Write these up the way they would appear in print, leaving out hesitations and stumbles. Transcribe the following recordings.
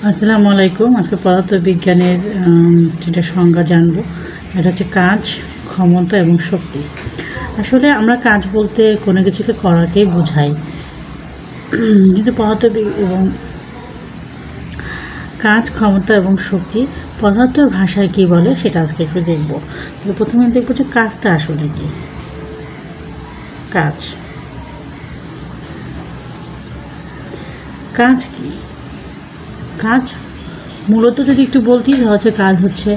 আসসালামু আলাইকুম। আজকে পদার্থবিজ্ঞানের যেটা সংজ্ঞা জানবো, এটা হচ্ছে কাজ, ক্ষমতা এবং শক্তি। আসলে আমরা কাজ বলতে কোনো কিছুকে করাকেই বোঝাই, কিন্তু এবং কাজ, ক্ষমতা এবং শক্তি পদার্থের ভাষায় কী বলে সেটা আজকে একটু দেখব। তাহলে প্রথমে দেখবো যে কাজটা আসলে কি। কাজ কি? কাজ মূলত যদি একটু বলতেই হচ্ছে, কাজ হচ্ছে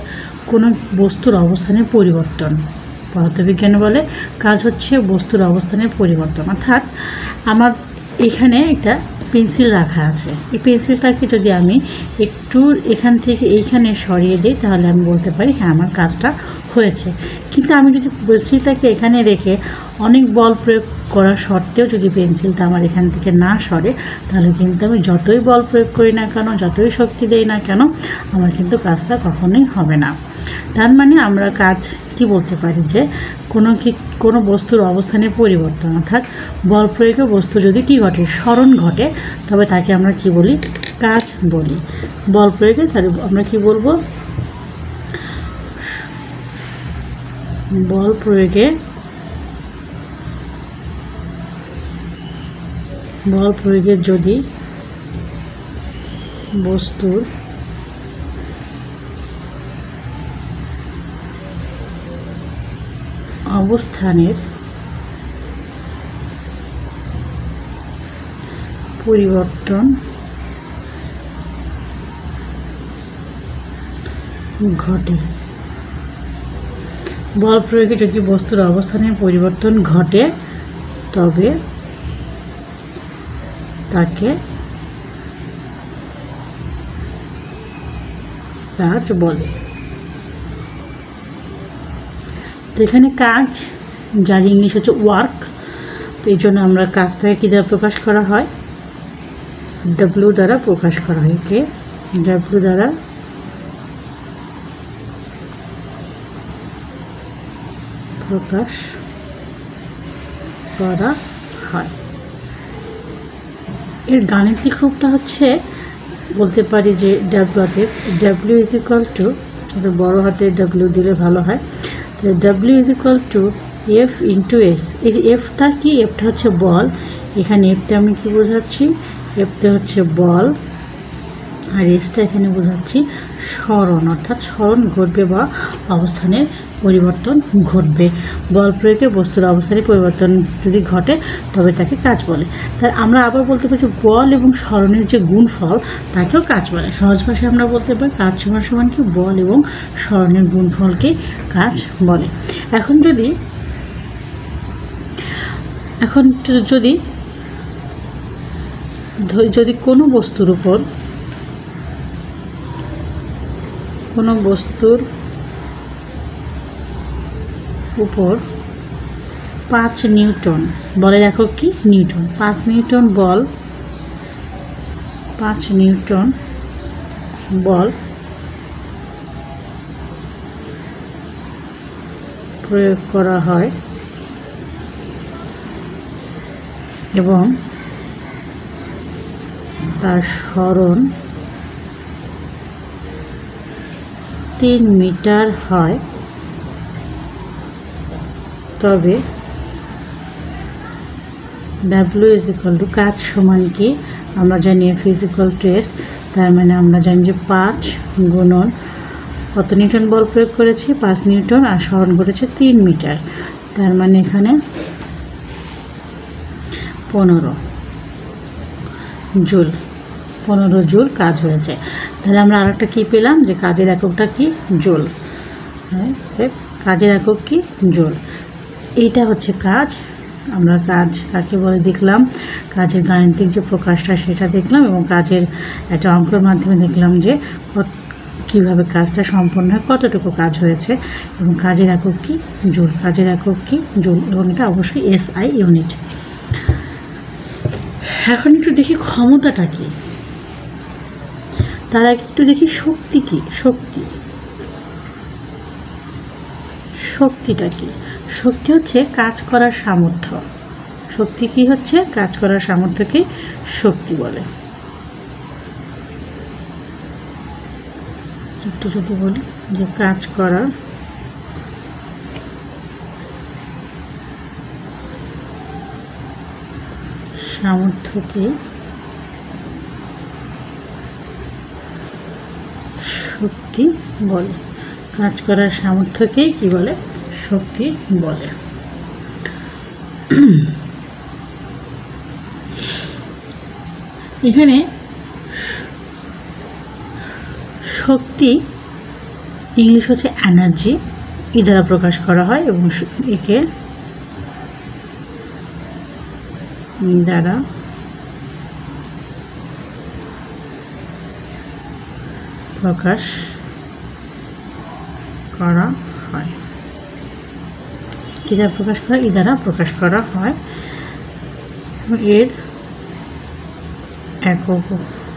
কোনো বস্তুর অবস্থানের পরিবর্তন। পদার্থবিজ্ঞানে বলে কাজ হচ্ছে বস্তুর অবস্থানের পরিবর্তন। অর্থাৎ আমার এখানে একটা পেন্সিল রাখা আছে, এই পেন্সিলটাকে যদি আমি একটু এখান থেকে এইখানে সরিয়ে দিই তাহলে আমি বলতে পারি হ্যাঁ আমার কাজটা হয়েছে। কিন্তু আমি যদি পেন্সিলটাকে এখানে রেখে অনেক বল প্রয়োগ করা সত্ত্বেও যদি পেন্সিলটা আমার এখান থেকে না সরে, তাহলে কিন্তু আমি যতই বল প্রয়োগ করি না কেন, যতই শক্তি দেই না কেন, আমার কিন্তু কাজটা কখনোই হবে না। তার মানে আমরা কাজ কি বলতে পারি যে কোনো বস্তুর অবস্থানের পরিবর্তন, অর্থাৎ বল প্রয়োগে বস্তু যদি কি ঘটে, সরণ ঘটে, তবে তাকে আমরা কি বলি, কাজ বলি। বল প্রয়োগে তাহলে আমরা কি বলবো, বল প্রয়োগে যদি বস্তুর অবস্থানের পরিবর্তন ঘটে, বল প্রয়োগে যদি বস্তুর অবস্থানের পরিবর্তন ঘটে তবে তাকে কাজ বলে। তো এখানে কাজ, যার ইংলিশ হচ্ছে ওয়ার্ক, তো এই জন্য আমরা কাজটাকে কী দ্বারা প্রকাশ করা হয়, ডাব্লিউ দ্বারা প্রকাশ করা হয়। কে ডাব্লিউ দ্বারা প্রকাশ করা হয়। এর গাণিতিক রূপটা হচ্ছে, বলতে পারি যে ডাব্লিউ ইজ ইকুয়াল টু, ছোটো বড়ো হাতে ডাব্লিউ দিলে ভালো হয়। তো W is equal to F into S. এই যে এফটা কি, এফটা হচ্ছে বল। এখানে এফতে আমি কি বোঝাচ্ছি, এফতে হচ্ছে বল, আর এসটা এখানে বোঝাচ্ছি সরণ, অর্থাৎ সরণ ঘটবে বা অবস্থানের পরিবর্তন ঘটবে। বল প্রয়োগে বস্তুর অবস্থানের পরিবর্তন যদি ঘটে তবে তাকে কাজ বলে। তাই আমরা আবার বলতে পারি বল এবং সরণের যে গুণফল তাকেও কাজ বলে। সহজ ভাষায় আমরা বলতে পারি কাজ সমান সমান কি, বল এবং সরণের গুণফলকে কাজ বলে। এখন যদি কোনো বস্তুর উপর 5 নিউটন, বলের একক কি, নিউটন, 5 নিউটন বল, 5 নিউটন বল প্রয়োগ করা হয় এবং তার সরণ 3 মিটার হয়, তবে ডাব্লিউ ইজ ইকুয়াল টু, কাজ সমান কি আমরা জানি F is equal to S, তার মানে আমরা জানি যে 5 গুণন কত নিউটন বল প্রয়োগ করেছি, 5 নিউটন, আর সরণ ঘটেছে 3 মিটার, তার মানে এখানে 15 জুল কাজ হয়েছে। তাহলে আমরা আরেকটা কী পেলাম, যে কাজের এককটা কি, জুল। কাজের একক কি, জুল। এইটা হচ্ছে কাজ। আমরা কাজ কাকে বলে দেখলাম, কাজের গাণিতিক যে প্রকাশটা সেটা দেখলাম, এবং কাজের একটা অঙ্কের মাধ্যমে দেখলাম যে কীভাবে কাজটা সম্পন্ন হয়, কতটুকু কাজ হয়েছে, এবং কাজের একক কি, জুল। কাজের একক কি, জুল, এবং এটা অবশ্যই এসআই ইউনিট। এখন একটু দেখি ক্ষমতাটা কি, তার আগে একটু দেখি শক্তি কি। শক্তিটা কি? শক্তি হচ্ছে কাজ করার সামর্থ্য। শক্তি কি হচ্ছে, কাজ করার সামর্থ্যকে শক্তি বলে। একটু যদি বলি যে কাজ করার সামর্থ্যকে শক্তি বলে। কাজ করার সামর্থ্যকেই কি বলে? শক্তি বলে। এখানে শক্তি ইংলিশ হচ্ছে এনার্জি, ই দ্বারা প্রকাশ করা হয় এবং একে দ্বারা প্রকাশ করা হয়। কি দ্বারা প্রকাশ করা? ই দ্বারা প্রকাশ করা হয়। এর একক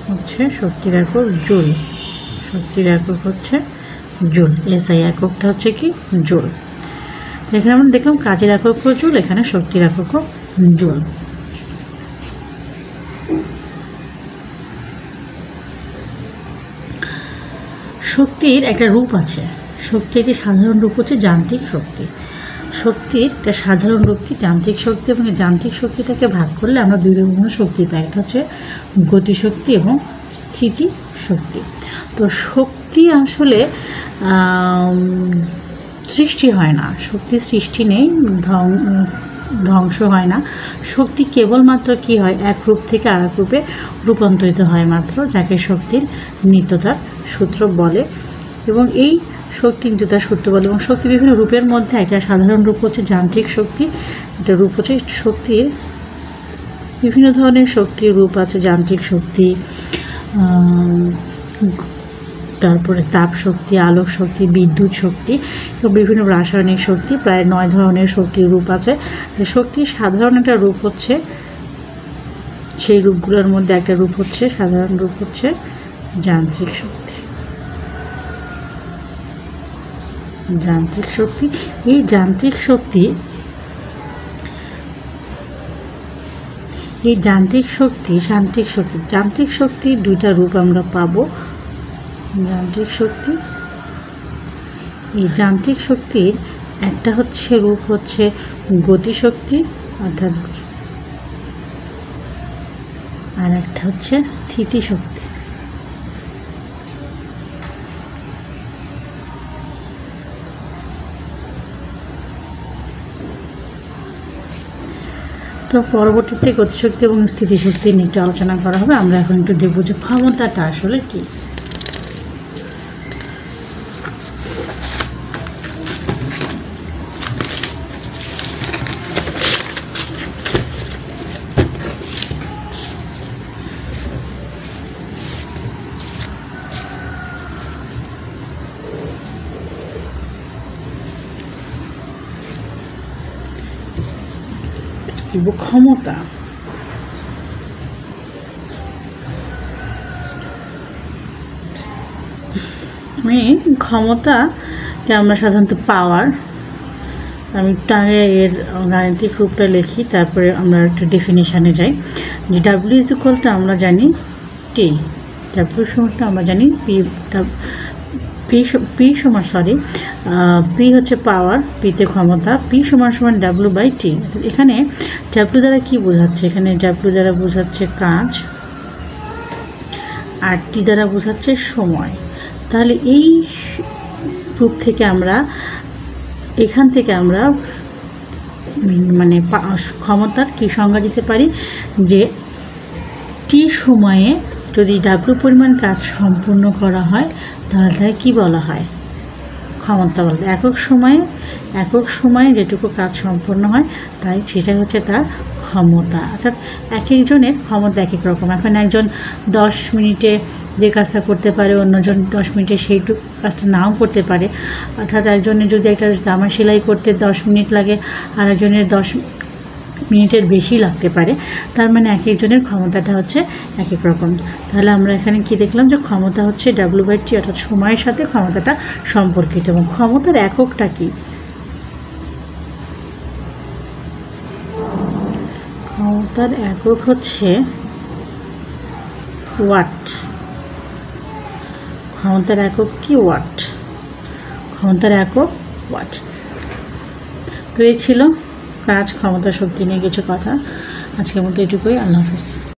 হচ্ছে শক্তির একক জুল। শক্তির একক হচ্ছে জুল। এসআই এককটা হচ্ছে কি? জুল। এখানে আমরা দেখলাম কাজের একক জুল, এখানে শক্তির একক জুল। শক্তির একটা রূপ আছে। শক্তির একটি সাধারণ রূপ হচ্ছে যান্ত্রিক শক্তি। শক্তির একটা সাধারণ রূপ কি? যান্ত্রিক শক্তি। এবং এই যান্ত্রিক শক্তিটাকে ভাগ করলে আমরা দুই রকমের শক্তি পাই। একটা হচ্ছে গতিশক্তি এবং স্থিতি শক্তি। তো শক্তি আসলে সৃষ্টি হয় না, শক্তির সৃষ্টি নেই, ধ্বংস হয় না। শক্তি কেবলমাত্র কি হয়? এক রূপ থেকে আরেক রূপে রূপান্তরিত হয় মাত্র, যাকে শক্তির নিত্যতার সূত্র বলে। এবং এই শক্তি নিত্যতার সূত্র বলে। এবং শক্তি বিভিন্ন রূপের মধ্যে একটা সাধারণ রূপ হচ্ছে যান্ত্রিক শক্তি। এটা রূপ হচ্ছে শক্তির বিভিন্ন ধরনের শক্তির রূপ আছে। যান্ত্রিক শক্তি, তারপরে তাপ শক্তি, আলোক শক্তি, বিদ্যুৎ শক্তি এবং বিভিন্ন রাসায়নিক শক্তি। প্রায় 9 ধরনের শক্তির রূপ আছে। শক্তির সাধারণ একটা রূপ হচ্ছে, সেই রূপগুলোর মধ্যে একটা রূপ হচ্ছে, সাধারণ রূপ হচ্ছে যান্ত্রিক শক্তি। যান্ত্রিক শক্তি, এই যান্ত্রিক শক্তি, এই যান্ত্রিক শক্তি, যান্ত্রিক শক্তি, যান্ত্রিক শক্তির দুইটা রূপ আমরা পাবো। যান্ত্রিক শক্তি, এই যান্ত্রিক শক্তির একটা হচ্ছে রূপ হচ্ছে গতিশক্তি অর্থাৎ, আর একটা হচ্ছে স্থিতিশক্তি। তো পরবর্তীতে গতিশক্তি এবং স্থিতিশক্তি নিয়ে একটু আলোচনা করা হবে। আমরা এখন একটু দেখব যে ক্ষমতাটা আসলে কি। ক্ষমতা, ক্ষমতাকে আমরা সাধারণত পাওয়ার, আমি টানে এর গাণিতিক রূপটা লিখি, তারপরে আমরা একটা ডেফিনেশানে যাই। যে ডাব্লিউ ইজ ইকুয়াল টু আমরা জানি টি, ডাব্লিউ সমানটা আমরা জানি পি সমান পি হচ্ছে পাওয়ার, পিতে ক্ষমতা, পি সমান সমান ডাব্লিউ বাই টি। এখানে ডাব্লিউ দ্বারা কি বোঝাচ্ছে? এখানে ডাব্লিউ দ্বারা বোঝাচ্ছে কাজ, আর টি দ্বারা বোঝাচ্ছে সময়। তাহলে এই রূপ থেকে আমরা, এখান থেকে আমরা মানে ক্ষমতার কি সংজ্ঞা দিতে পারি? যে টি সময়ে যদি ডাব্লিউ পরিমাণ কাজ সম্পূর্ণ করা হয় তাহলে তাকে কী বলা হয়? ক্ষমতা বলে। একক সময়ে যেটুকু কাজ সম্পন্ন হয় তাই সেটাই হচ্ছে তার ক্ষমতা। অর্থাৎ এক একজনের ক্ষমতা এক এক রকম। এখন একজন 10 মিনিটে যে কাজটা করতে পারে, অন্যজন 10 মিনিটে সেইটুকু কাজটা নাও করতে পারে। অর্থাৎ একজনের যদি একটা জামা সেলাই করতে 10 মিনিট লাগে, আর একজনের 10 মিনিটের বেশি লাগতে পারে। তার মানে এক একজনের ক্ষমতাটা হচ্ছে এক এক রকম। তাহলে আমরা এখানে কি দেখলাম? যে ক্ষমতা হচ্ছে ডাব্লিউ বাই টি, অর্থাৎ সময়ের সাথে ক্ষমতাটা সম্পর্কিত। এবং ক্ষমতার এককটা কি? ক্ষমতার একক হচ্ছে ওয়াট। ক্ষমতার একক কি? ওয়াট। ক্ষমতার একক ওয়াট। তো এই ছিল কাজ, ক্ষমতা, শক্তি নিয়ে কিছু কথা। আজকের মতো এটুকুই। আল্লাহ হাফিজ।